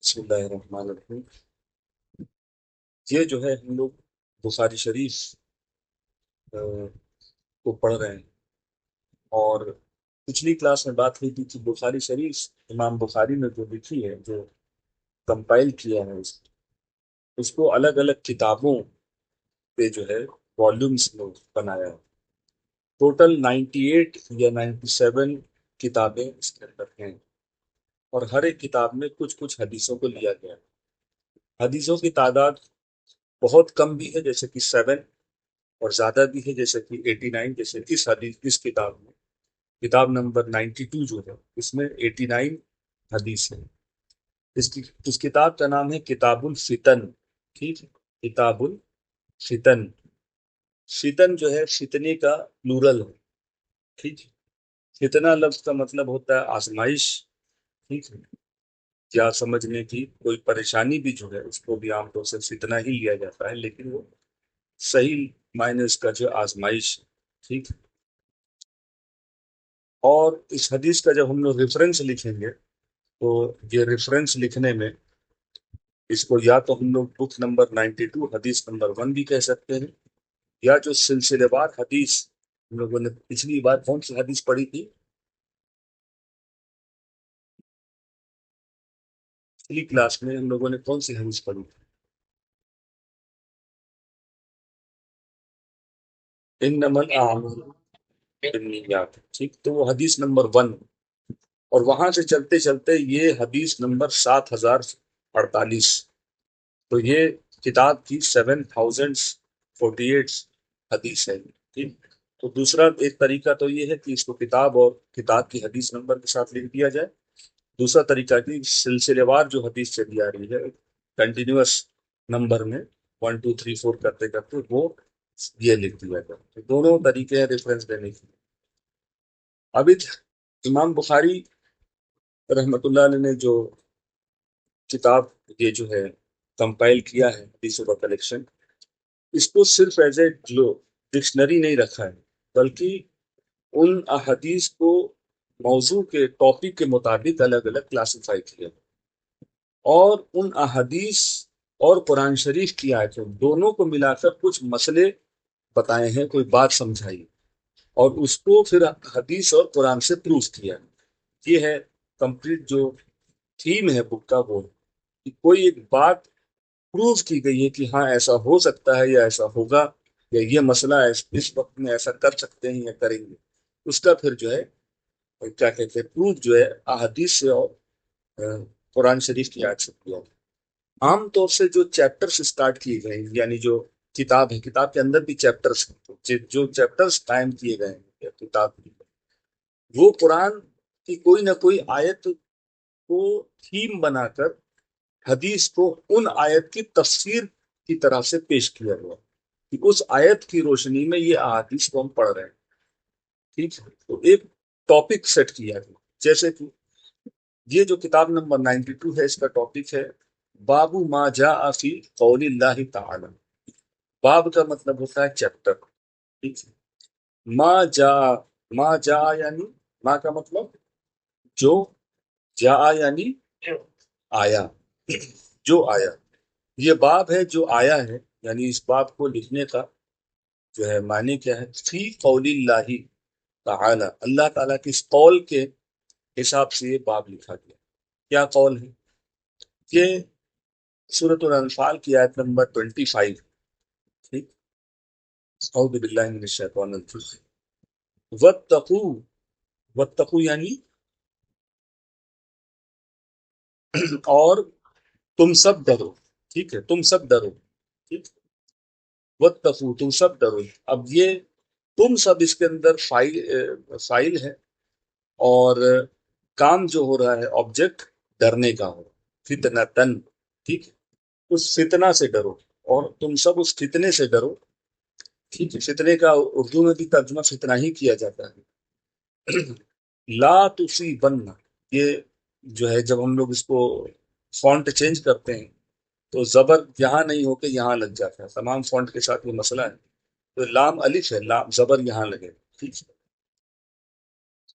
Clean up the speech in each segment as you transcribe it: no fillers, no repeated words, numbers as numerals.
بسم اللہ الرحمن الرحیم۔ یہ جو ہے ہم لوگ بخاری شریف آ، کو پڑھ رہے ہیں، اور پچھلی کلاس میں بات ہوئی تھی کہ بخاری شریف امام بخاری نے جو لکھی ہے، جو کمپائل کیا ہے، اس کو الگ الگ کتابوں پہ جو ہے والیومس میں بنایا ہے۔ ٹوٹل 98 یا 97 کتابیں اس کے اندر ہیں، اور ہر ایک کتاب میں کچھ کچھ حدیثوں کو لیا گیا ہے۔ حدیثوں کی تعداد بہت کم بھی ہے، جیسے کہ 7، اور زیادہ بھی ہے جیسے کہ 89۔ جیسے اس کتاب میں، کتاب نمبر 92 جو ہے، اس میں 89 حدیث ہے۔ اس کتاب کا نام ہے کتاب الفتن۔ ٹھیک ہے، کتاب الفتن۔ فتن جو ہے فتنے کا پلورل ہے۔ ٹھیک ہے، فتنہ لفظ کا مطلب ہوتا ہے آزمائش۔ ٹھیک ہے، یا سمجھنے کی کوئی پریشانی بھی جو ہے اس کو بھی عام طور سے فتنہ ہی لیا جاتا ہے، لیکن وہ صحیح معنی اس کا جو آزمائش ہے۔ ٹھیک ہے، اور اس حدیث کا جب ہم لوگ ریفرنس لکھیں گے، تو یہ ریفرنس لکھنے میں اس کو یا تو ہم لوگ بک نمبر 92 حدیث نمبر 1 بھی کہہ سکتے ہیں، یا جو سلسلے وار حدیث ہم لوگوں نے پچھلی بار کون سی حدیث پڑھی تھی؟ پچھلی کلاس میں ہم لوگوں نے کون سی حدیث پڑھی تھی؟ انما الاعمال بالنیات۔ ٹھیک، تو وہ حدیث نمبر 1، اور وہاں سے چلتے چلتے یہ حدیث نمبر 7048۔ تو یہ کتاب کی 7048 حدیث ہے۔ ٹھیک، تو دوسرا ایک طریقہ تو یہ ہے کہ اس کو کتاب اور کتاب کی حدیث نمبر کے ساتھ لکھ دیا جائے۔ دوسرا طریقہ کہ سلسلے وار جو حدیث چلی آ رہی ہے کنٹینیوس نمبر میں 1 2 3 4 کرتے کرتے وہ یہ لکھ دیا جائے۔ تو دونوں طریقے ہیں ریفرنس دینے کی۔ ابھی امام بخاری رحمۃ اللہ علیہ نے جو کتاب یہ جو ہے کمپائل کیا ہے حدیثوں کا کلیکشن، اس کو صرف ایز اے ڈکشنری نہیں رکھا ہے، بلکہ ان احادیث کو موضوع کے ٹاپک کے مطابق الگ الگ کلاسیفائی کیا، اور ان احادیث اور قرآن شریف کی آیتوں دونوں کو ملا کر کچھ مسئلے بتائے ہیں، کوئی بات سمجھائی، اور اس کو پھر حدیث اور قرآن سے پروف کیا۔ یہ ہے کمپلیٹ جو تھیم ہے بک کا، وہ کہ کوئی ایک بات پروف کی گئی ہے کہ ہاں ایسا ہو سکتا ہے یا ایسا ہوگا، یا یہ مسئلہ اس وقت میں ایسا کر سکتے ہیں یا کریں گے، اس کا پھر جو ہے کیا کہتے ہیں پروف جو ہے احادیث سے اور قرآن شریف کی آیت سے کیا۔ عام طور سے جو چیپٹرز اسٹارٹ کیے گئے ہیں، یعنی جو کتاب ہے، کتاب کے اندر بھی چیپٹرز ہیں، تو جو چیپٹرز قائم کیے گئے ہیں کتاب کی، وہ قرآن کی کوئی نہ کوئی آیت کو تھیم بنا کر حدیث کو ان آیت کی تفسیر کی طرح سے پیش کیا گیا کہ اس آیت کی روشنی میں یہ احادیث کو ہم پڑھ رہے ہیں۔ ٹھیک ہے، تو ایک ٹاپک سیٹ کیا گیا، جیسے کہ یہ جو کتاب نمبر 92 ہے، اس کا ٹاپک ہے باب ما جاء فی قول اللہ تعالی۔ باب کا مطلب ہوتا ہے چیپٹر۔ ٹھیک ہے، ما جاء یعنی ما کا مطلب جو، جاء یعنی آیا، جو آیا۔ یہ باب ہے جو آیا ہے، یعنی اس باب کو لکھنے کا جو ہے معنی کیا ہے؟ فی قول اللہ تعالی، اللہ تعالیٰ کی اس قول کے حساب سے یہ باب لکھا گیا۔ کیا قول ہے؟ یہ سورۃ الانفال کی آیت نمبر 25۔ ٹھیک، اعوذ باللہ من الشیطان الرجیم۔ واتقوا، واتقوا یعنی اور تم سب ڈرو۔ ٹھیک ہے، تم سب ڈرو۔ ٹھیک، واتقوا تم سب ڈرو۔ اب یہ تم سب اس کے اندر فائل ہے، اور کام جو ہو رہا ہے آبجیکٹ ڈرنے کا ہو، فتنتن۔ ٹھیک ہے، اس فتنہ سے ڈرو، اور تم سب اس فتنے سے ڈرو۔ ٹھیک ہے، فتنے کا اردو میں بھی ترجمہ فتنہ ہی کیا جاتا ہے۔ لا تصیبن، یہ جو ہے جب ہم لوگ اس کو فونٹ چینج کرتے ہیں تو زبر یہاں نہیں ہو کے یہاں لگ جاتا ہے، تمام فونٹ کے ساتھ یہ مسئلہ ہے، تو لام الف ہے، لام زبر یہاں لگے۔ ٹھیک ہے،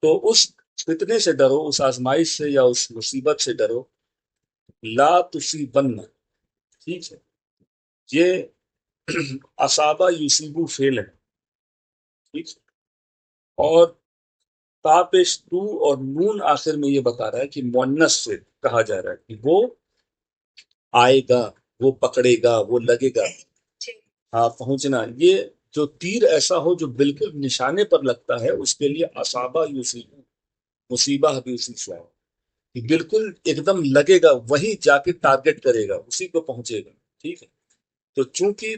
تو اس فتنے سے ڈرو، اس آزمائش سے یا اس مصیبت سے ڈرو لا تصیبن، ٹھیک ہے، یہ اصابہ یوسیبو فعل ہے، ٹھیک ہے، اور تاپش تو اور نون آخر میں یہ بتا رہا ہے کہ مؤنث سے کہا جا رہا ہے کہ وہ آئے گا، وہ پکڑے گا، وہ لگے گا، ہاں پہنچنا، یہ جو تیر ایسا ہو جو بالکل نشانے پر لگتا ہے اس کے لیے اصابہ یوسیبو، مصیبہ بھی اسی سے ہے کہ بالکل ایک دم لگے گا، وہی جا کے ٹارگٹ کرے گا، اسی کو پہنچے گا، ٹھیک ہے۔ تو چونکہ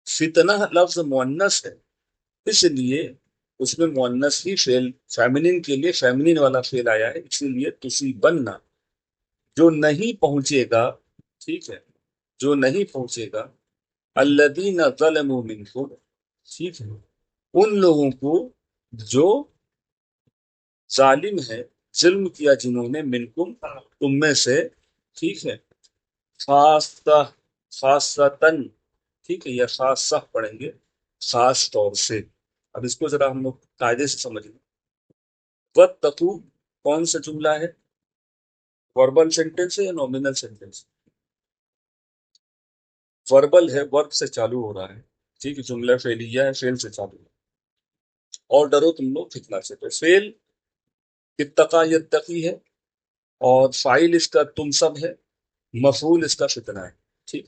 فتنہ لفظ مؤنث ہے، اس لیے اس میں مؤنث ہی فعل فیمنن کے لیے فیمنن والا فعل آیا ہے، اسی لیے تصیبن، جو نہیں پہنچے گا، ٹھیک ہے، جو نہیں پہنچے گا، الذین ظلموا منکم، ٹھیک ہے، ان لوگوں کو جو ظالم ہے، ظلم کیا جنہوں نے، منکم تم میں سے، ٹھیک ہے، خاصہ، خاصتاً، ٹھیک ہے، یا خاصہ پڑھیں گے، خاص طور سے۔ اب اس کو ذرا ہم لوگ قاعدے سے سمجھ لیں۔ وَاتَّقُوا کون سا جملہ ہے؟ وربل سینٹینس ہے یا نومینل سینٹینس؟ وربل ہے، ورب سے چالو ہو رہا ہے، ٹھیک ہے، جملہ فعلیہ ہے، فعل سے چالو ہے، اور ڈرو تم لوگ فتنہ سے۔ تو فعل اتقا یتقی ہے، اور فاعل اس کا تم سب ہے، مفعول اس کا فتنہ ہے، ٹھیک۔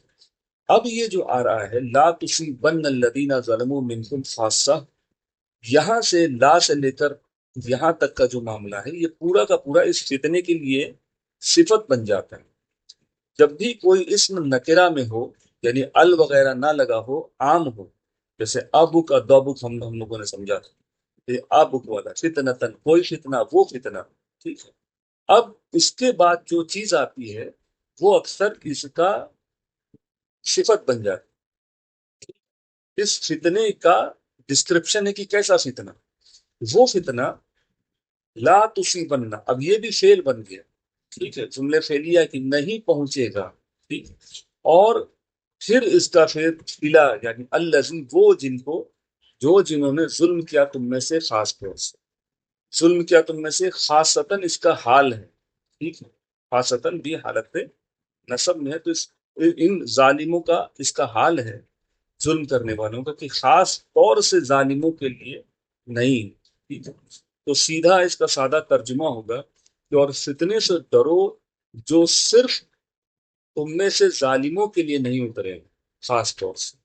اب یہ جو آ رہا ہے لا تصیبن الذین ظلموا منکم خاصہ، یہاں سے لا سے لے کر یہاں تک کا جو معاملہ ہے یہ پورا کا پورا اس فتنے کے لیے صفت بن جاتا ہے۔ جب بھی کوئی اسم نکرہ میں ہو، یعنی ال وغیرہ نہ لگا ہو، عام ہو، جیسے ابک اور دوبک ہم لوگوں نے سمجھا تھا، یہ ابک والا فتنتن، کوئی فتنہ، وہ فتنہ، ٹھیک ہے۔ اب اس کے بعد جو چیز آتی ہے وہ اکثر اس کا صفت بن جاتی ہے۔ اس فتنے کا ڈسکرپشن ہے کہ کیسا فتنہ، وہ فتنہ لا تصیبن، اب یہ بھی فعل بن گیا، ٹھیک ہے، جملے فعلیہ کہ نہیں پہنچے گا، ٹھیک، اور پھر اس کا پھر فلا، یعنی الذی، وہ جن کو، جو جنہوں نے ظلم کیا تم میں سے، خاص طور سے ظلم کیا تم میں سے، خاصتاً اس کا حال ہے، ٹھیک ہے، خاصتاً بھی حالت نصب میں ہے، تو ان ظالموں کا اس کا حال ہے، ظلم کرنے والوں کا، کہ خاص طور سے ظالموں کے لیے نہیں، ٹھیک ہے۔ تو سیدھا اس کا سادہ ترجمہ ہوگا کہ اور فتنے سے ڈرو جو صرف تم میں سے ظالموں کے لیے نہیں اترے، خاص طور سے،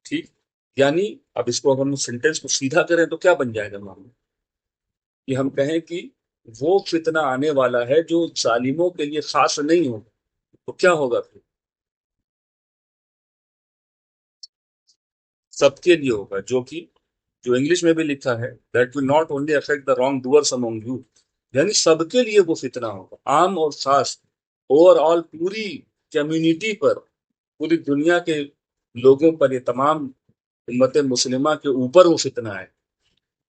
ٹھیک۔ یعنی اب اس کو اگر ہم سینٹینس کو سیدھا کریں تو کیا بن جائے گا معاملہ، کہ ہم کہیں کہ وہ فتنہ آنے والا ہے جو ظالموں کے لیے خاص نہیں ہوگا، تو کیا ہوگا پھر؟ سب کے لیے ہوگا، جو کہ جو انگلش میں بھی لکھا ہے that will not only effect the wrong doers امونگ you, یعنی سب کے لیے وہ فتنہ ہوگا، عام اور خاص، اوور آل پوری کمیونٹی پر، پوری دنیا کے لوگوں پر، یہ تمام امت مسلمہ کے اوپر وہ فتنہ ہے۔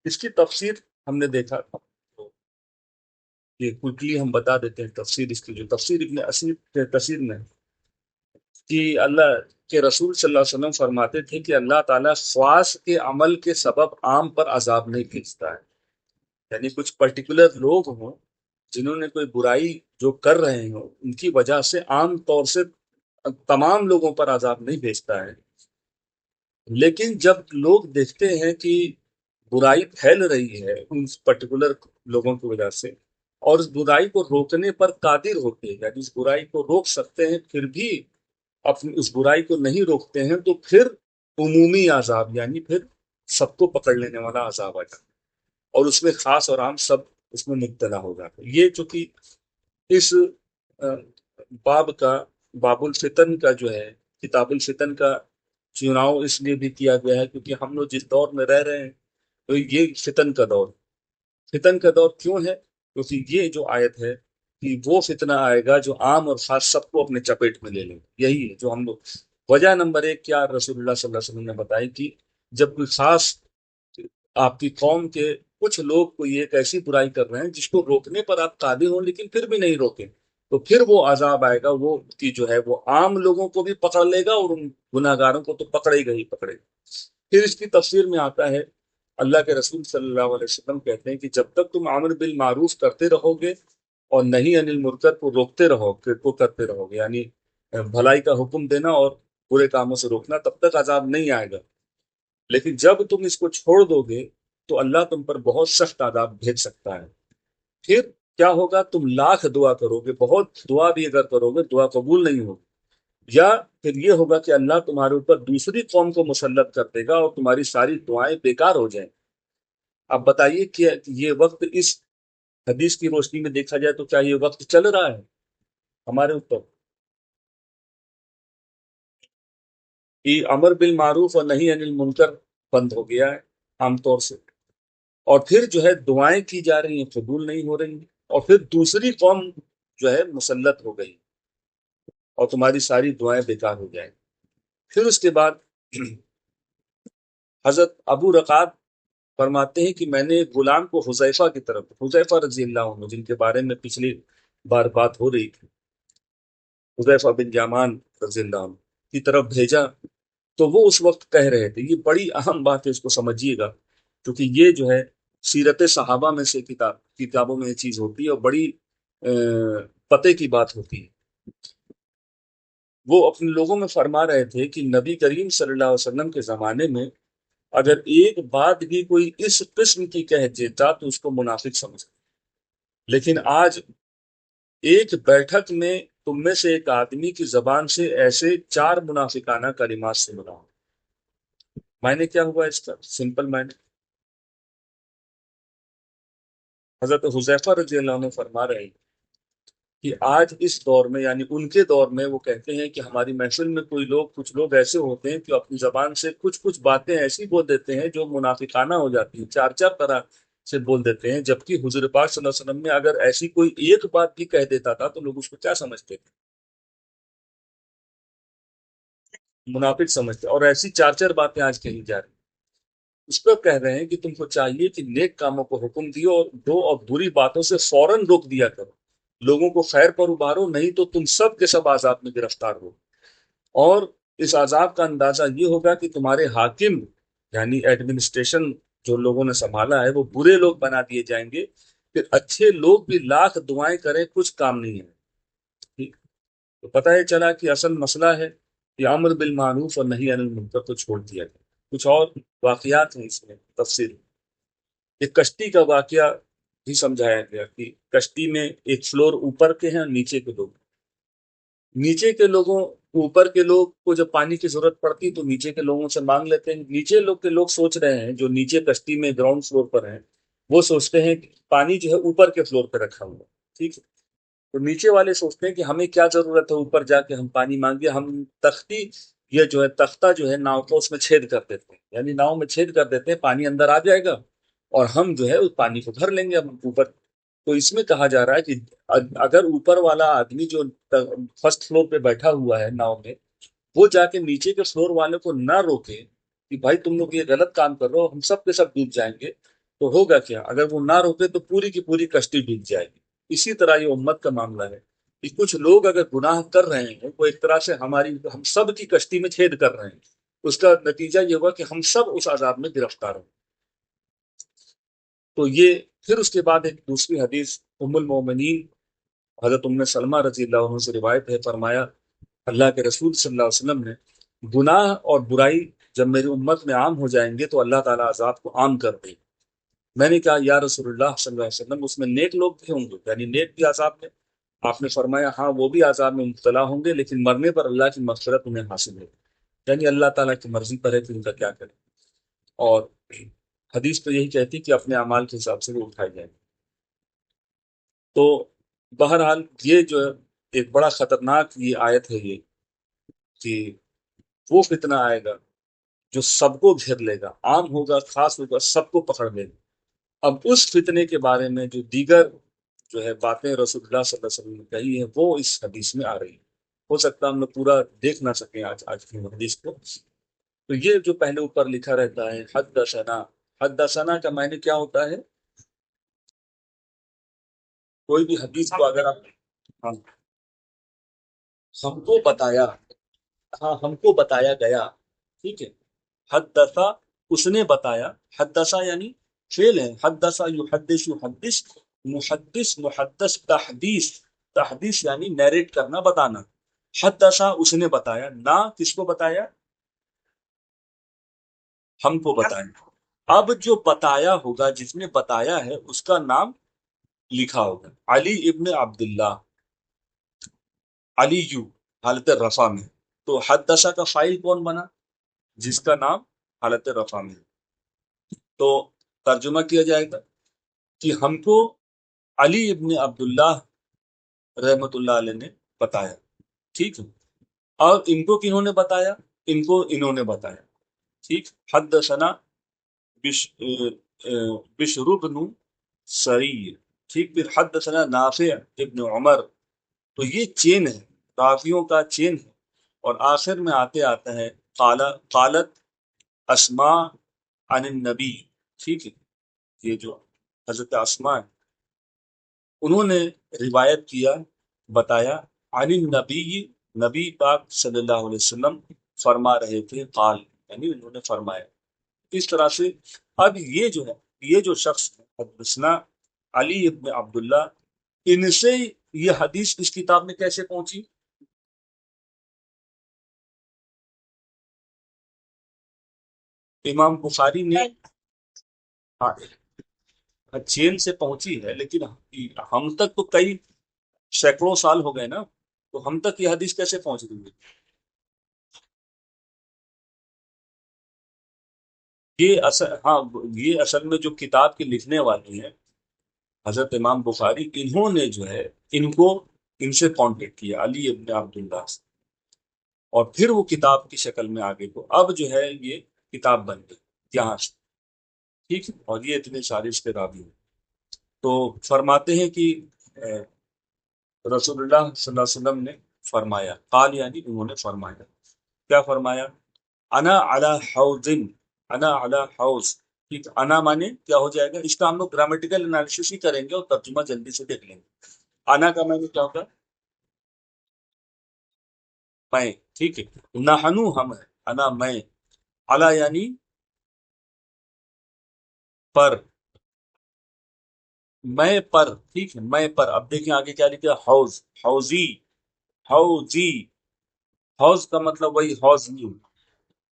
اس کی تفسیر ہم نے دیکھا، تو یہ کوئکلی ہم بتا دیتے ہیں تفسیر اس کی، جو تفسیر ابن اسیر کے تفسیر میں ہے، کہ اللہ کے رسول صلی اللہ علیہ وسلم فرماتے تھے کہ اللہ تعالیٰ خواص کے عمل کے سبب عام پر عذاب نہیں بھیجتا ہے، یعنی کچھ پرٹیکولر لوگ ہوں جنہوں نے کوئی برائی جو کر رہے ہوں، ان کی وجہ سے عام طور سے تمام لوگوں پر عذاب نہیں بھیجتا ہے، لیکن جب لوگ دیکھتے ہیں کہ برائی پھیل رہی ہے ان پرٹیکولر لوگوں کی وجہ سے، اور اس برائی کو روکنے پر قادر ہوتے ہیں، یعنی اس برائی کو روک سکتے ہیں، پھر بھی اپنی اس برائی کو نہیں روکتے ہیں، تو پھر عمومی عذاب، یعنی پھر سب کو پکڑ لینے والا عذاب آ جاتا ہے، اور اس میں خاص اور عام سب اس میں مبتلا ہو جاتے ہیں۔ یہ چونکہ اس باب کا، باب الفتن کا جو ہے، کتاب الفتن کا چناؤ اس لیے بھی کیا گیا ہے کیونکہ ہم لوگ جس دور میں رہ رہے ہیں تو یہ فتن کا دور، فتن کا دور کیوں ہے؟ کیونکہ یہ جو آیت ہے کہ وہ فتنہ آئے گا جو عام اور خاص سب کو اپنے چپیٹ میں لے لیں، یہی ہے جو ہم لوگ، وجہ نمبر ایک کیا رسول اللہ صلی اللہ علیہ وسلم نے بتائی کہ جب کوئی خاص آپ کی قوم کے کچھ لوگ کوئی ایک ایسی برائی کر رہے ہیں جس کو روکنے پر آپ قادر ہوں لیکن پھر بھی نہیں روکیں، تو پھر وہ عذاب آئے گا، وہ کی جو ہے وہ عام لوگوں کو بھی پکڑ لے گا، اور ان گناہ گاروں کو تو پکڑے گا ہی پکڑے گا۔ پھر اس کی تفسیر میں آتا ہے، اللہ کے رسول صلی اللہ علیہ وسلم کہتے ہیں کہ جب تک تم امر بالمعروف کرتے رہو گے اور نہیں انل منکر کو روکتے رہو کو کرتے رہو گے، یعنی بھلائی کا حکم دینا اور برے کاموں سے روکنا، تب تک عذاب نہیں آئے گا۔ لیکن جب تم اس کو چھوڑ دو گے تو اللہ تم پر بہت سخت عذاب بھیج سکتا ہے۔ پھر کیا ہوگا؟ تم لاکھ دعا کرو گے، بہت دعا بھی اگر کرو گے دعا قبول نہیں ہوگی، یا پھر یہ ہوگا کہ اللہ تمہارے اوپر دوسری قوم کو مسلط کر دے گا اور تمہاری ساری دعائیں بیکار ہو جائیں۔ اب بتائیے کہ یہ وقت اس حدیث کی روشنی میں دیکھا جائے تو کیا یہ وقت چل رہا ہے ہمارے اوپر کہ امر بالمعروف اور نہیں انل منکر بند ہو گیا ہے عام طور سے، اور پھر جو ہے دعائیں کی جا رہی ہیں قبول نہیں ہو رہی ہیں، اور پھر دوسری قوم جو ہے مسلط ہو گئی اور تمہاری ساری دعائیں بیکار ہو جائیں۔ پھر اس کے بعد حضرت ابو رقات فرماتے ہیں کہ میں نے ایک غلام کو حذیفہ کی طرف، حذیفہ رضی اللہ عنہ جن کے بارے میں پچھلی بار بات ہو رہی تھی، حذیفہ بن یامان رضی اللہ عنہ کی طرف بھیجا، تو وہ اس وقت کہہ رہے تھے، یہ بڑی اہم بات ہے، اس کو سمجھیے گا، کیونکہ یہ جو ہے سیرت صحابہ میں سے کتابوں میں یہ چیز ہوتی ہے اور بڑی پتے کی بات ہوتی ہے۔ وہ اپنے لوگوں میں فرما رہے تھے کہ نبی کریم صلی اللہ علیہ وسلم کے زمانے میں اگر ایک بات بھی کوئی اس قسم کی کہہ دیتا تو اس کو منافق سمجھتا، لیکن آج ایک بیٹھک میں تم میں سے ایک آدمی کی زبان سے ایسے چار منافقانہ کلمات سے ملا، معنی کیا ہوا اس کا؟ سمپل معنی، حضرت حذیفہ رضی اللہ عنہ فرما رہے ہیں کہ آج اس دور میں، یعنی ان کے دور میں، وہ کہتے ہیں کہ ہماری محفل میں کچھ لوگ ایسے ہوتے ہیں کہ اپنی زبان سے کچھ باتیں ایسی بول دیتے ہیں جو منافقانہ ہو جاتی ہیں، چار چار طرح سے بول دیتے ہیں، جبکہ حضور پاک صلی اللہ علیہ وسلم نے اگر ایسی کوئی ایک بات بھی کہہ دیتا تھا تو لوگ اس کو کیا سمجھتے تھے؟ منافق سمجھتے، اور ایسی چار چار باتیں آج کہی جا رہی ہیں۔ اس پر کہہ رہے ہیں کہ تم کو چاہیے کہ نیک کاموں کو حکم دو اور بری باتوں سے فوراً روک دیا کرو، لوگوں کو خیر پر ابھارو، نہیں تو تم سب کے سب عذاب میں گرفتار ہو، اور اس عذاب کا اندازہ یہ ہوگا کہ تمہارے حاکم، یعنی ایڈمنسٹریشن جو لوگوں نے سنبھالا ہے، وہ برے لوگ بنا دیے جائیں گے، پھر اچھے لوگ بھی لاکھ دعائیں کریں کچھ کام نہیں ہے۔ ٹھیک؟ تو پتہ ہے چلا کہ اصل مسئلہ ہے کہ امر بالمعروف اور نہی عن المنکر کو چھوڑ دیا گیا۔ کچھ اور واقعات ہیں اس میں تفصیل، ایک کشتی کا واقعہ بھی سمجھایا گیا کہ کشتی میں ایک فلور اوپر کے ہیں اور نیچے کے لوگ، نیچے کے لوگوں، اوپر کے لوگ کو جب پانی کی ضرورت پڑتی تو نیچے کے لوگوں سے مانگ لیتے ہیں، نیچے لوگ سوچ رہے ہیں، جو نیچے کشتی میں گراؤنڈ فلور پر ہیں، وہ سوچتے ہیں کہ پانی جو ہے اوپر کے فلور پہ رکھا ہوا ہے، ٹھیک ہے، تو نیچے والے سوچتے ہیں کہ ہمیں کیا ضرورت ہے اوپر جا کے ہم پانی مانگے، ہم تختی، یہ جو ہے تختہ جو ہے ناؤ کا، اس میں چھید کر دیتے ہیں، یعنی ناؤ میں چھید کر دیتے ہیں، پانی اندر آ جائے گا اور ہم جو ہے اس پانی کو بھر لیں گے ہم اوپر۔ تو اس میں کہا جا رہا ہے کہ اگر اوپر والا آدمی جو فرسٹ فلور پہ بیٹھا ہوا ہے ناؤ میں، وہ جا کے نیچے کے فلور والے کو نہ روکے کہ بھائی تم لوگ یہ غلط کام کر رہے ہو، ہم سب کے سب ڈوب جائیں گے، تو ہوگا کیا؟ اگر وہ نہ روکے تو پوری کی پوری کشتی ڈوب جائے گی۔ اسی طرح یہ امت کا معاملہ ہے کہ کچھ لوگ اگر گناہ کر رہے ہیں، وہ ایک طرح سے ہم سب کی کشتی میں چھید کر رہے ہیں، اس کا نتیجہ یہ ہوگا کہ ہم سب اس عذاب میں گرفتار ہوں۔ تو یہ پھر اس کے بعد ایک دوسری حدیث ام المومنین حضرت ام سلمہ رضی اللہ عنہ سے روایت ہے، فرمایا اللہ کے رسول صلی اللہ علیہ وسلم نے، گناہ اور برائی جب میری امت میں عام ہو جائیں گے تو اللہ تعالیٰ عذاب کو عام کر دے۔ میں نے کہا یا رسول اللہ صلی اللہ علیہ وسلم، اس میں نیک لوگ بھی ہوں گے، یعنی نیک بھی عذاب میں؟ آپ نے فرمایا ہاں وہ بھی عذاب میں مبتلا ہوں گے، لیکن مرنے پر اللہ کی مغفرت انہیں حاصل ہے، یعنی اللہ تعالیٰ کی مرضی پر ہے کہ ان کا کیا کرے، اور حدیث تو یہی کہتی کہ اپنے اعمال کے حساب سے وہ اٹھائے جائیں۔ تو بہرحال یہ جو ہے ایک بڑا خطرناک یہ آیت ہے یہ، کہ وہ فتنہ آئے گا جو سب کو گھیر لے گا، عام ہوگا، خاص ہوگا، سب کو پکڑ لے گا۔ اب اس فتنے کے بارے میں جو دیگر جو ہے باتیں رسول اللہ صلی اللہ علیہ وسلم نے کہی ہیں وہ اس حدیث میں آ رہی ہیں۔ ہو سکتا ہے ہم لوگ پورا دیکھ نہ سکیں آج کی حدیث کو، تو یہ جو پہلے اوپر لکھا رہتا ہے حدثنا، حدثنا کا معنی کیا ہوتا ہے؟ کوئی بھی حدیث کو اگر آپ، ہاں، ہم کو بتایا، ہاں ہم کو بتایا گیا، ٹھیک ہے، حدثا اس نے بتایا، حدثا یعنی فعل ہے، حدثا یحدث یحدث، محدث محدث تحدیث، تحدیث یعنی نیریٹ کرنا، بتانا. حدثا اس نے بتایا، نہ کس کو بتایا؟ ہم کو بتایا. اب جو بتایا ہوگا، جس نے بتایا ہے اس کا نام لکھا ہوگا، علی ابن عبداللہ، علی یو، حالت رفع میں. تو حدثہ کا فائل کون بنا؟ جس کا نام حالت رفع میں. تو ترجمہ کیا جائے گا کہ ہم کو علی ابن عبداللہ رحمت اللہ علیہ نے بتایا. ٹھیک ہے. اور ان کو کنہوں نے بتایا؟ ان کو انہوں نے بتایا. ٹھیک. حدثنا بشر بن سری. ٹھیک. پھر حدثنا نافع ابن عمر. تو یہ چین ہے، راویوں کا چین ہے. اور آخر میں آتے آتا ہے قالت اسماء عن النبی. ٹھیک ہے. یہ جو حضرت اسماء انہوں نے روایت کیا، بتایا، عن النبی، نبی پاک صلی اللہ علیہ وسلم فرما رہے تھے، قال یعنی انہوں نے فرمایا. اس طرح سے اب یہ جو ہے، یہ جو شخص حدثنا علی ابن عبداللہ، ان سے یہ حدیث اس کتاب میں کیسے پہنچی؟ امام بخاری نے، ہاں، چین سے پہنچی ہے، لیکن ہم تک تو کئی سینکڑوں سال ہو گئے نا، تو ہم تک یہ حدیث کیسے پہنچ رہی ہے؟ یہ اصل، ہاں، یہ اصل میں جو کتاب کے لکھنے والے ہیں حضرت امام بخاری، انہوں نے جو ہے ان کو ان سے کانٹیکٹ کیا، علی ابن عبداللہ سے، اور پھر وہ کتاب کی شکل میں آگے کو اب جو ہے یہ کتاب بن گئی یہاں سے. ٹھیک ہے. اور یہ اتنے سارے اس کے راوی ہیں. تو فرماتے ہیں کہ رسول اللہ صلی اللہ علیہ وسلم نے فرمایا، قال یعنی انہوں نے فرمایا. کیا فرمایا؟ انا علی حوض، انا علی حوض. ٹھیک. انا مانے کیا ہو جائے گا؟ اس کا ہم لوگ گرامٹیکل انالیسس ہی کریں گے اور ترجمہ جلدی سے دیکھ لیں گے. انا کا معنی کیا ہوگا؟ میں. ٹھیک ہے. نحنو ہم ہے، انا میں. علی یعنی پر، میں پر. ٹھیک ہے. میں پر. اب دیکھیں آگے کیا لکھا، حوض، حوضی، حوضی. حوض کا مطلب وہی حوض نہیں،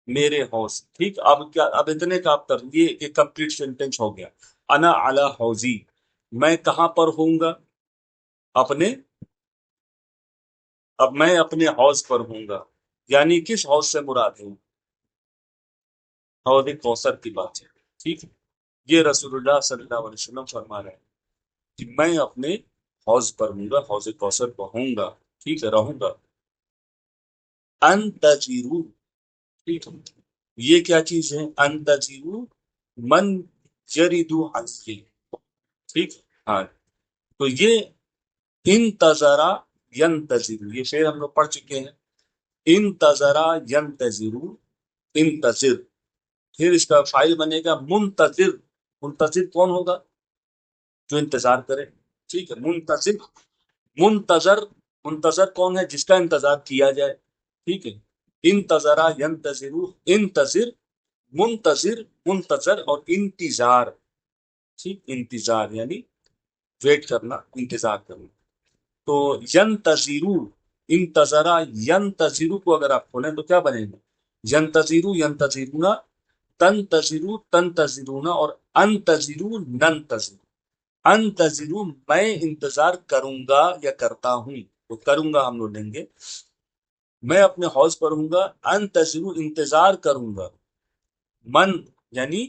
میرے حوض. ٹھیک. اب کیا، اب اتنے کا اب تر یہ ایک کمپلیٹ سینٹینس ہو گیا. انا علی حوضی، میں کہاں پر ہوں گا؟ اپنے، اب میں اپنے حوض پر ہوں گا. یعنی کس حوض سے مراد ہے؟ حوض کوثر کی بات ہے. ٹھیک ہے. یہ رسول اللہ صلی اللہ علیہ وسلم فرما رہے ہیں کہ میں اپنے حوض پر ہوں گا، حوض کوثر پر ہوں گا. ٹھیک ہے، رہوں گا. انتظرو. ٹھیک ہے. یہ کیا چیز ہے؟ انتظرو من جریدو حنفی. ٹھیک. ہاں. تو یہ انتظرا ینتظر، یہ شعر ہم لوگ پڑھ چکے ہیں. انتظرا ینتظرو، انتظر. پھر اس کا فائل بنے گا منتظر. منتظر کون ہوگا؟ جو انتظار کرے. ٹھیک ہے. منتظر، منتظر. منتظر کون ہے؟ جس کا انتظار کیا جائے. ٹھیک ہے. انتظرا ینتظرو، انتظر، منتظر، منتظر، اور انتظار. ٹھیک. انتظار یعنی ویٹ کرنا، انتظار کرنا. تو ینتظرو، انتظرا ینتظرو کو اگر آپ کھولیں تو کیا بنے گا؟ ینتظرو، ینتظرونا، تنتظرو، تنتظرونا، اور انتظرو، ننتظر. انتظرو میں انتظار کروں گا یا کرتا ہوں. تو کروں گا ہم لوگ لیں گے، میں اپنے حوض پر ہوں گا. انتظرو انتظار کروں گا. من یعنی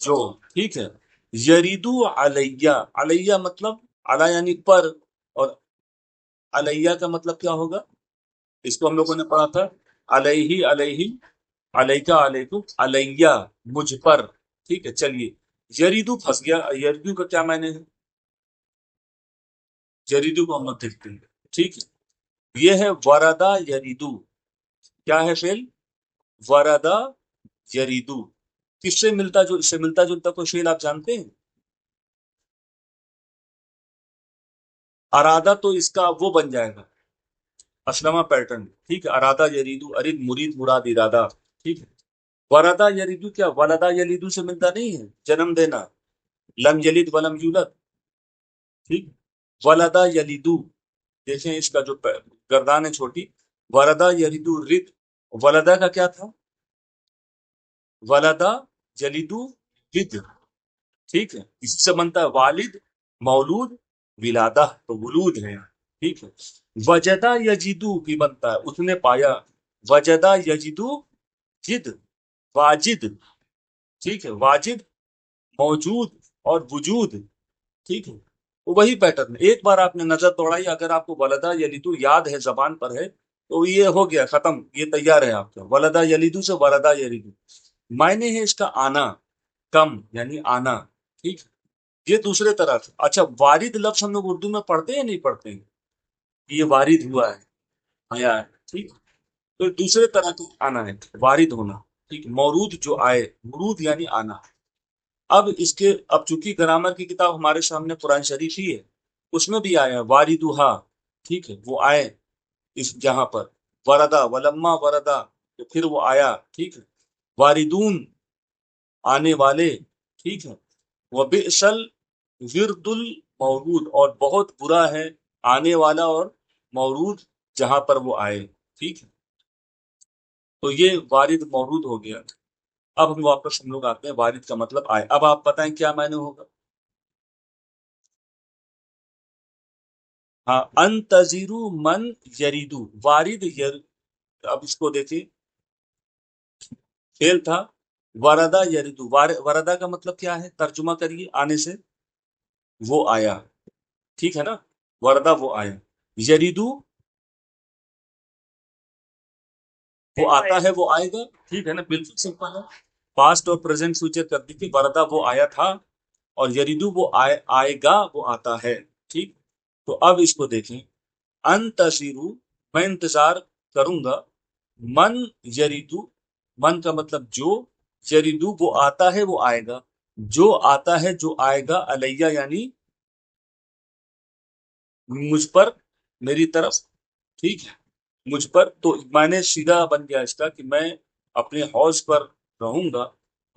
جو. ٹھیک ہے. یریدو علیہ، علیہ مطلب علی یعنی پر، اور علیہ کا مطلب کیا ہوگا؟ اس کو ہم لوگوں نے پڑھا تھا، علیہ، علیہ، علیکا، علیکم، علیہ، مجھ پر. ٹھیک ہے. چلیے، یریدو پھنس گیا. یریدو کا کیا معنی ہے؟ یریدو کو ہم لوگ دیکھتے ہیں. ٹھیک ہے. یہ ہے وردا یریدو. کیا ہے فعل؟ وردا یریدو. کس سے ملتا جو، اس سے ملتا جلتا کوئی فعل آپ جانتے ہیں؟ ارادہ تو اس کا وہ بن جائے گا، اسلمہ پیٹرن. ٹھیک ہے. ارادہ یریدو، ارید مرید، مراد ارادہ. ٹھیک ہے. وردا یریدو کیا ولدا یلیدو سے ملتا نہیں ہے؟ جنم دینا. لم یلد ولم یولد، ٹھیک. ولدا یلیدو، دیکھیں اس کا جو گردان ہے چھوٹی، ولدا یلیدو رد، ولدا کا کیا تھا؟ ولدا یلیدو رد، ٹھیک ہے. اس سے بنتا ہے والد، مولود، ولادہ، تو ولود ہے، ٹھیک ہے. وجدہ یجدو بھی بنتا ہے اس نے پایا، وجدہ یجدو جد، واجد، ٹھیک ہے. واجد موجود اور وجود، ٹھیک ہے. وہی پیٹرن، ایک بار آپ نے نظر دوڑائی، اگر آپ کو ولدا یلیدو یاد ہے، زبان پر ہے، تو یہ ہو گیا ختم، یہ تیار ہے آپ کا. ولدا یلیدو سے ولدا یلیدو. معنی ہے اس کا آنا، کم یعنی آنا، ٹھیک ہے. یہ دوسرے طرح سے. اچھا، وارد لفظ ہم لوگ اردو میں پڑھتے ہیں یا نہیں پڑھتے ہیں؟ یہ وارد ہوا ہے، آیا ہے، ٹھیک. تو دوسرے طرح کا آنا ہے وارد ہونا، ٹھیک. مورود جو آئے، مرود یعنی آنا. اب اس کے، اب چونکہ گرامر کی کتاب ہمارے سامنے قرآن شریف ہی ہے، اس میں بھی آیا واردوہا، ٹھیک ہے، وہ آئے اس جہاں پر. وردا ولما وردا، تو پھر وہ آیا، ٹھیک ہے. واردون آنے والے، ٹھیک ہے. وبئسل ورد المورود، اور بہت برا ہے آنے والا اور مورود جہاں پر وہ آئے، ٹھیک ہے. تو یہ وارد مورود ہو گیا. اب ہم واپس ہم لوگ آتے ہیں وارد کا مطلب آئے. اب آپ بتائیں کیا معنی ہوگا؟ ہاں، انتظرو من یریدو، وارد اب اس کو دیکھیں، فعل تھا وردا یریدو. وردا کا مطلب کیا ہے؟ ترجمہ کریے، آنے سے، وہ آیا، ٹھیک ہے نا. وردا وہ آیا، یریدو وہ آتا ہے، وہ آئے گا، ٹھیک ہے نا، بالکل سمپل ہے. پاسٹ اور پریزنٹ فیوچر کر دیجیے. وردا وہ آیا تھا، اور یریدو وہ آئے گا، وہ آتا ہے، ٹھیک. تو اب اس کو دیکھیں، انتظرو میں انتظار کروں گا، من یریدو، من کا مطلب جو، یریدو وہ آتا ہے، وہ آئے گا، جو آتا ہے جو آئے گا، علیہ یعنی مجھ پر، میری طرف، ٹھیک ہے، مجھ پر. تو میں نے سیدھا بن گیا اس کا کہ میں اپنے حوض پر رہوں گا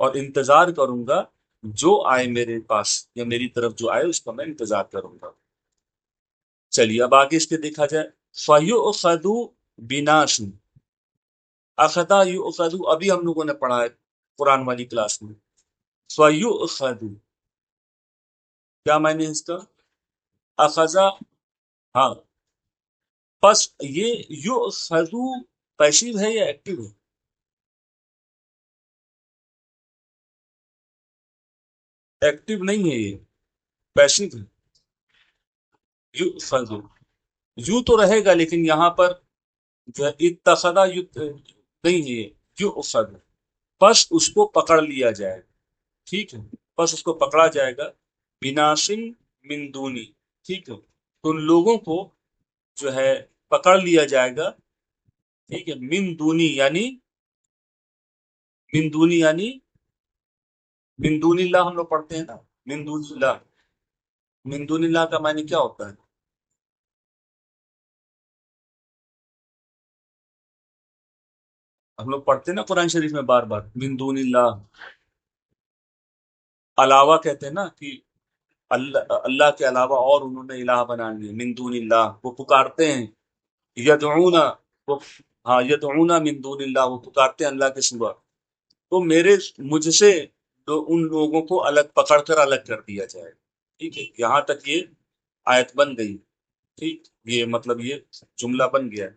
اور انتظار کروں گا، جو آئے میرے پاس یا میری طرف جو آئے اس کا میں انتظار کروں گا. چلیے اب آگے اس کے دیکھا جائے. فَيُؤْخَذُ بِنَاسٍ، اخذا یؤخذ ابھی ہم لوگوں نے پڑھا ہے قرآن والی کلاس میں. فَيُؤْخَذُ کیا معنی ہے اس کا؟ اخذا، ہاں. پس یہ یؤخذ پیسیو ہے یا ایکٹیو ہے؟ ایکٹیو نہیں ہے، یہ پیسیو ہے. یؤخذ، یوں تو رہے گا لیکن یہاں پر جو ہے اتخذا نہیں ہے، یؤخذ. پس اس کو پکڑ لیا جائے، ٹھیک ہے. پس اس کو پکڑا جائے گا، بناسن من دونی، ٹھیک ہے. تو ان لوگوں کو جو ہے پکڑ لیا جائے گا، ٹھیک ہے. من دونی یعنی، من دونی یعنی من دون اللہ ہم لوگ پڑھتے ہیں نا، من دون اللہ. من دون اللہ کا معنی کیا ہوتا ہے؟ ہم لوگ پڑھتے ہیں نا قرآن شریف میں بار بار من دون اللہ، علاوہ کہتے ہیں نا کہ اللہ، اللہ کے علاوہ اور انہوں نے الہ بنا لیے، من دون اللہ وہ پکارتے ہیں. یدعون، وہ، ہاں، یدعون من دون اللہ وہ پکارتے ہیں اللہ کے سوا. تو مجھ سے تو ان لوگوں کو الگ پکڑ کر الگ کر دیا جائے، ٹھیک ہے. یہاں تک یہ آیت بن گئی، ٹھیک. یہ مطلب یہ جملہ بن گیا.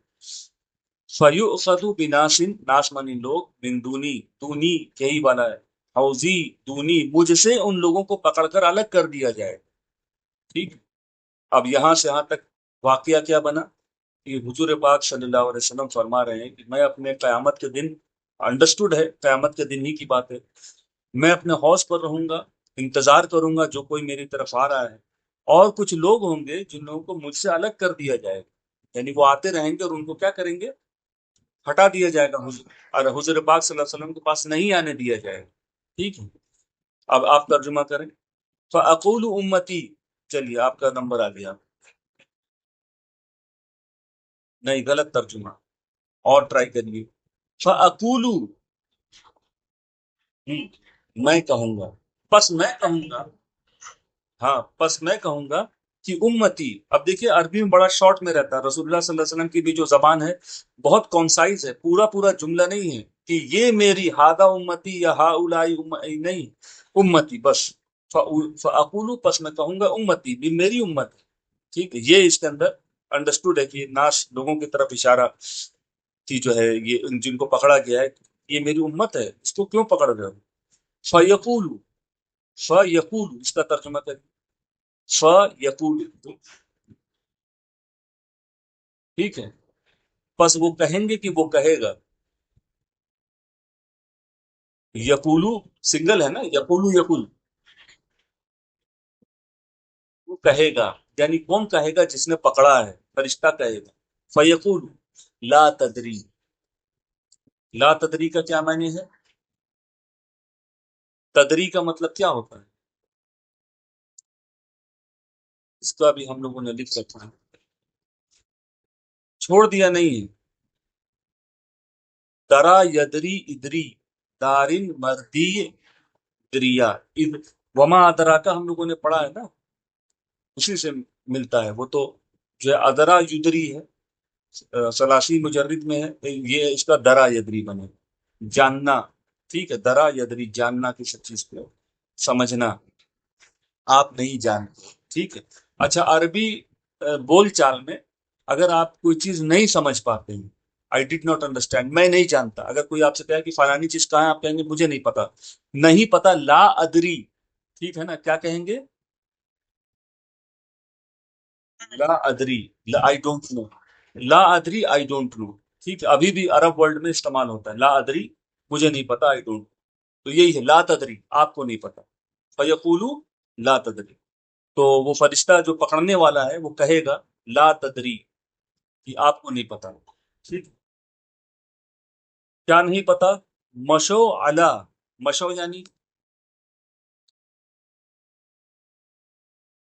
فَيُؤْخَذُ بِنَاسٍ، ناس مانی لوگ، من دونی، دونی یہی والا ہے، حوزی دونی مجھ سے ان لوگوں کو پکڑ کر الگ کر دیا جائے، ٹھیک. اب یہاں سے یہاں تک واقعہ کیا بنا کہ حضور پاک صلی اللہ علیہ وسلم فرما رہے ہیں کہ میں اپنے قیامت کے دن، انڈرسٹوڈ ہے قیامت کے دن ہی کی بات ہے، میں اپنے حوض پر رہوں گا، انتظار کروں گا جو کوئی میری طرف آ رہا ہے. اور کچھ لوگ ہوں گے جن لوگوں کو مجھ سے الگ کر دیا جائے گا، یعنی وہ آتے رہیں گے اور ان کو کیا کریں گے؟ ہٹا دیا جائے گا، اور حضور پاک صلی اللہ علیہ وسلم کے پاس نہیں آنے دیا جائے گا، ٹھیک ہے. اب آپ ترجمہ کریں. فَأَقُولُ أُمَّتِي، چلیے آپ کا نمبر آ گیا. نہیں، غلط ترجمہ، اور ٹرائی کریے. فَأَقُولُ، میں کہوں گا، بس میں کہوں گا، ہاں پس میں کہوں گا کہ امتی، اب دیکھیے عربی میں بڑا شارٹ میں رہتا ہے، رسول اللہ صلی اللہ علیہ وسلم کی بھی جو زبان ہے بہت کونسائز ہے، پورا پورا جملہ نہیں ہے کہ یہ میری ہادہ امتی یا ہا اولائی نہیں، امتی بس، فاقولو پس میں کہوں گا امتی بھی میری امت ہے، ٹھیک ہے، یہ اس کے اندر انڈرسٹوڈ ہے کہ ناس لوگوں کی طرف اشارہ کی جو ہے، یہ جن کو پکڑا گیا ہے یہ میری امت ہے، اس کو کیوں پکڑ رہے ہو؟ فیقولو، فیقولو اس کا ترجمہ کریں، فیقول، ٹھیک ہے، بس وہ کہیں گے کہ وہ کہے گا، یقولو سنگل ہے نا، یقولو یقول، وہ کہے گا، یعنی کون کہے گا؟ جس نے پکڑا ہے، فرشتہ کہے گا، فیقول لا تدری، لا تدری کا کیا معنی ہے؟ تدری کا مطلب کیا ہوتا ہے؟ اس کا بھی ہم لوگوں نے لکھ رکھا ہے، چھوڑ دیا نہیں ہے، درا یدری ادری، دارن مردی دریا، وما ادرا کا ہم لوگوں نے پڑھا ہے نا، اسی سے ملتا ہے وہ تو، جو ہے ادرا یدری ہے، سلاسی مجرد میں ہے، یہ اس کا درا یدری بنے، جاننا، ٹھیک ہے، درا یدری جاننا کسی چیز کو، سمجھنا، آپ نہیں جانتے، ٹھیک ہے۔ اچھا عربی بول چال میں اگر آپ کوئی چیز نہیں سمجھ پاتے ہیں، آئی ڈڈ ناٹ انڈرسٹینڈ، میں نہیں جانتا، اگر کوئی آپ سے کہے کہ فلانی چیز کہاں ہے، آپ کہیں گے مجھے نہیں پتا، نہیں پتا، لا ادری، ٹھیک ہے نا، کیا کہیں گے؟ لا ادری، I don't know, law Adri I don't know, ٹھیک ہے، ابھی بھی عرب ورلڈ میں استعمال ہوتا ہے، لا ادری مجھے نہیں پتا، آئی ڈونٹ، تو یہی ہے لا تدری، آپ کو نہیں پتا، فیقولو لا تدری، تو وہ فرشتہ جو پکڑنے والا ہے وہ کہے گا لا تدری، کہ آپ کو نہیں پتا، ٹھیک، کیا نہیں پتا؟ مشو علا، مشو یعنی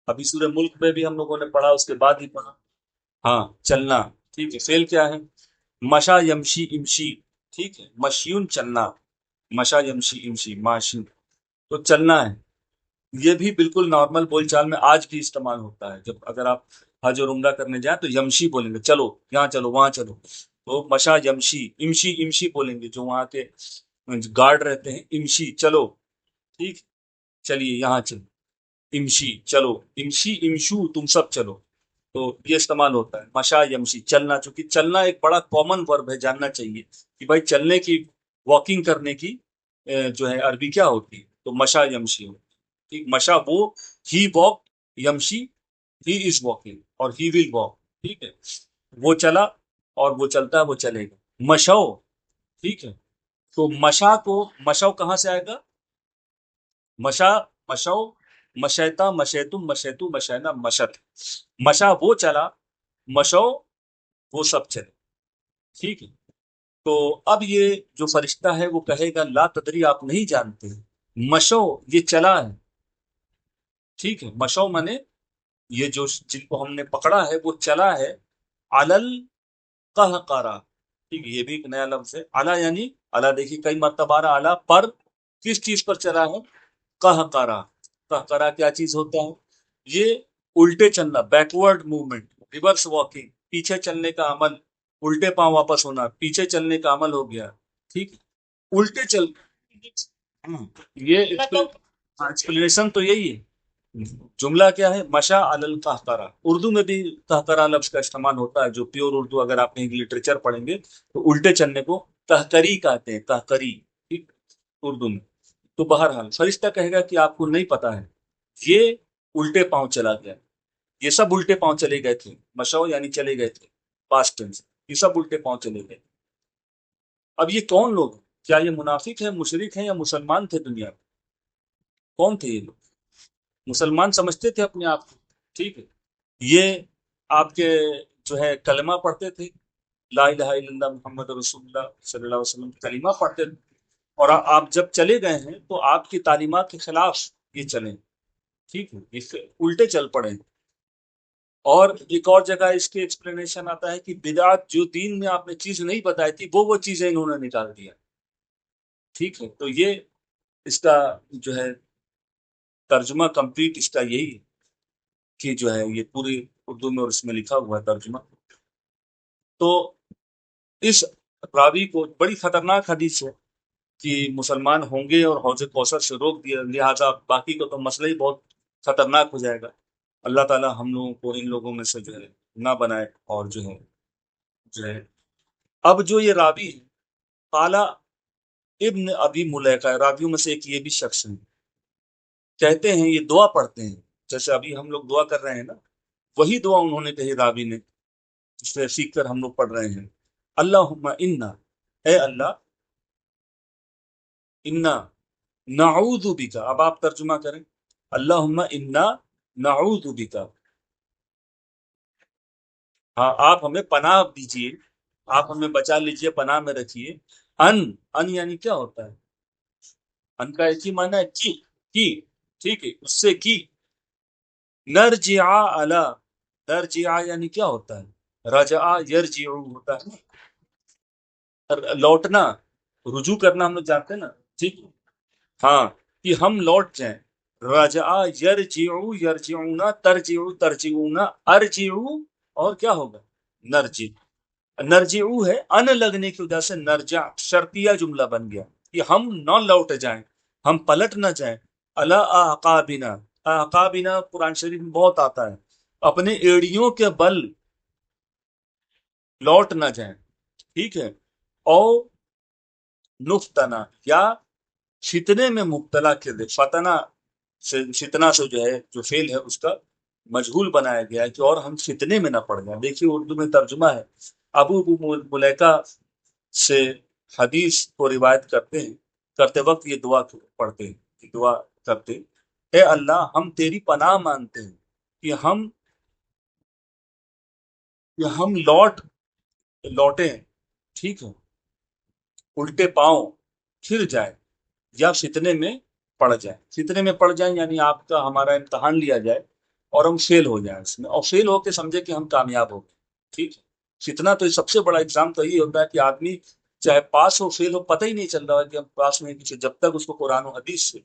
ابھی سورہ ملک میں بھی ہم لوگوں نے پڑھا، اس کے بعد ہی پڑھا، ہاں چلنا، ٹھیک ہے، فعل کیا ہے؟ مشا یمشی امشی، ٹھیک ہے، مشیون چلنا، مشا یمشی امشی ماشی، تو چلنا ہے، یہ بھی بالکل نارمل بول چال میں آج بھی استعمال ہوتا ہے، جب اگر آپ حج اور عمرہ کرنے جائیں تو یمشی بولیں گے، چلو یہاں چلو وہاں چلو، تو مشا یمشی، امشی امشی بولیں گے جو وہاں کے گارڈ رہتے ہیں، امشی چلو، ٹھیک، چلیے یہاں چلو، امشی چلو، امشی امشو تم سب چلو، تو یہ استعمال ہوتا ہے مشا یمشی چلنا، چونکہ چلنا ایک بڑا کامن ورب ہے، جاننا چاہیے کہ بھائی چلنے کی، واکنگ کرنے کی جو ہے عربی کیا ہوتی ہے، تو مشا یمشی ہو، ٹھیک، مشا وہ، ہی واک، یمشی ہی از واکنگ اور ہی ول واک، ٹھیک ہے، وہ چلا اور وہ چلتا ہے، وہ چلے گا، مشو، ٹھیک ہے، تو مشا کو، مشو کہاں سے آئے گا؟ مشا، مشو، مشیتا مشیتم مشیتو مشینا مشت، مشا وہ چلا، مشو وہ سب چلے، ٹھیک ہے، تو اب یہ جو فرشتہ ہے وہ کہے گا لا تدری، آپ نہیں جانتے، مشو یہ چلا ہے، ٹھیک ہے، مشو منے یہ جو جن کو ہم نے پکڑا ہے وہ چلا ہے، علل قہقرا، ٹھیک ہے، یہ بھی ایک نیا لفظ ہے، اعلیٰ یعنی اعلیٰ، دیکھیے کئی مرتبہ رہا اعلیٰ پر، کس چیز پر چلا ہے؟ قہقرا، قہقرا کیا چیز ہوتا ہے؟ یہ الٹے چلنا، بیکورڈ موومنٹ، ریورس واکنگ، پیچھے چلنے کا عمل، الٹے پاؤں واپس ہونا، پیچھے چلنے کا عمل ہو گیا، ٹھیک، الٹے چل، ہاں، یہ ایکسپلینیشن تو یہی ہے، جملہ کیا ہے؟ مشا علی القہقرہ، اردو میں بھی قہقرہ لفظ کا استعمال ہوتا ہے، جو پیور اردو اگر آپ کہیں لٹریچر پڑھیں گے تو الٹے چلنے کو قہقری کہتے ہیں، قہقری، ٹھیک، اردو میں، تو بہرحال فرشتہ کہے گا کہ آپ کو نہیں پتا ہے، یہ الٹے پاؤں چلا گیا، یہ سب الٹے پاؤں چلے گئے تھے، مشو یعنی چلے گئے تھے، پاسٹ ٹینس، یہ سب الٹے پاؤں چلے گئے، اب یہ کون لوگ ہیں؟ کیا یہ منافق ہیں، مشرک ہیں، یا مسلمان تھے دنیا میں؟ کون تھے یہ لوگ؟ مسلمان سمجھتے تھے اپنے آپ کو، ٹھیک ہے، یہ آپ کے جو ہے کلمہ پڑھتے تھے، لا الہ الا اللہ محمد رسول اللہ صلی اللہ علیہ وسلم کلمہ پڑھتے تھے، اور آپ جب چلے گئے ہیں تو آپ کی تعلیمات کے خلاف یہ چلیں، ٹھیک ہے، یہ الٹے چل پڑے، اور ایک اور جگہ اس کی ایکسپلینیشن آتا ہے کہ بدعت، جو دین میں آپ نے چیز نہیں بتائی تھی وہ چیزیں انہوں نے نکال دیا، ٹھیک ہے، تو یہ اس کا جو ہے ترجمہ کمپلیٹ اس کا یہی ہے کہ جو ہے یہ پوری اردو میں اور اس میں لکھا ہوا ہے ترجمہ. تو اس راوی کو بڑی خطرناک حدیث ہے کہ مسلمان ہوں گے اور حوض کوثر سے روک دیا، لہٰذا باقی کا تو مسئلہ ہی بہت خطرناک ہو جائے گا. اللہ تعالی ہم لوگوں کو ان لوگوں میں سے جو ہے نہ بنائے. اور جو ہے اب جو یہ راوی ہے قالا ابن ابی ملیکہ، راویوں میں سے ایک یہ بھی شخص ہے، کہتے ہیں یہ دعا پڑھتے ہیں جیسے ابھی ہم لوگ دعا کر رہے ہیں نا، وہی دعا انہوں نے کہی راوی نے، جس سے سیکھ کر ہم لوگ پڑھ رہے ہیں. اللہم انا، اے اللہ، انا نعوذ بک. اب آپ ترجمہ کریں، اللہم انا نعوذ بک. ہاں، آپ ہمیں پناہ دیجئے، آپ ہمیں بچا لیجئے، پناہ میں رکھیے. ان یعنی کیا ہوتا ہے؟ ان کا ایک ہی معنی ہے کی. ٹھیک ہے، اس سے کی. نرجع علی، نرجع یعنی کیا ہوتا ہے؟ رجع یرجع ہوتا ہے لوٹنا، رجوع کرنا، ہم لوگ جانتے ہیں نا. ٹھیک ہے، ہاں، کہ ہم لوٹ جائیں. رجع یرجع، یرجعون، ترجع ترجعون، ارجع، اور کیا ہوگا؟ نرجع. نرجعو ہے ان لگنے کی وجہ سے نرجع شرطیہ جملہ بن گیا کہ ہم نہ لوٹ جائیں، ہم پلٹ نہ جائیں. اللہ اعقابنا، اعقابنا قرآن شریف میں بہت آتا ہے، اپنے ایڑیوں کے بل لوٹ نہ جائیں. ٹھیک ہے، او نفتنا، یا فتنے میں مبتلا کر دے. فتنہ سے، فتنہ سے جو ہے جو فعل ہے اس کا مجہول بنایا گیا ہے کہ اور ہم فتنے میں نہ پڑ جائیں. دیکھیے اردو میں ترجمہ ہے، ابو ملیکہ سے حدیث کو روایت کرتے وقت یہ دعا پڑھتے ہیں، یہ دعا کرتے: اے اللہ، ہم تیری پناہ مانتے ہیں کہ ہم لوٹیں، ٹھیک ہے، الٹے پاؤں پھر جائے، یا فتنے میں پڑ جائے. فتنے میں پڑ جائیں یعنی آپ کا ہمارا امتحان لیا جائے اور ہم فیل ہو جائیں اس میں، اور فیل ہو کے سمجھے کہ ہم کامیاب ہو گئے. ٹھیک ہے، فتنہ تو سب سے بڑا ایگزام تو یہی ہوتا ہے کہ آدمی چاہے پاس ہو فیل ہو پتہ ہی نہیں چل رہا ہے کہ ہم پاس میں کسی، جب تک اس کو قرآن و حدیث سے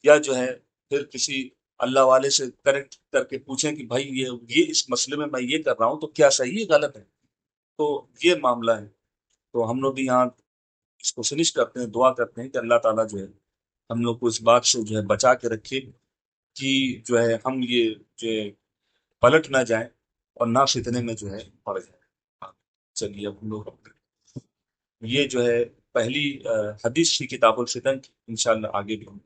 یا جو ہے پھر کسی اللہ والے سے کریکٹ کر کے پوچھیں کہ بھائی یہ اس مسئلے میں یہ کر رہا ہوں تو کیا صحیح ہے غلط ہے. تو یہ معاملہ ہے. تو ہم لوگ بھی یہاں اس کو فنش کرتے ہیں، دعا کرتے ہیں کہ اللہ تعالیٰ جو ہے ہم لوگ کو اس بات سے جو ہے بچا کے رکھے کہ جو ہے ہم یہ جو ہے پلٹ نہ جائیں اور نہ فتنے میں جو ہے پڑ جائیں. چلیے اب ہم لوگ یہ جو ہے پہلی حدیث کی کتاب الفتن کی انشاءاللہ آگے بھی ہم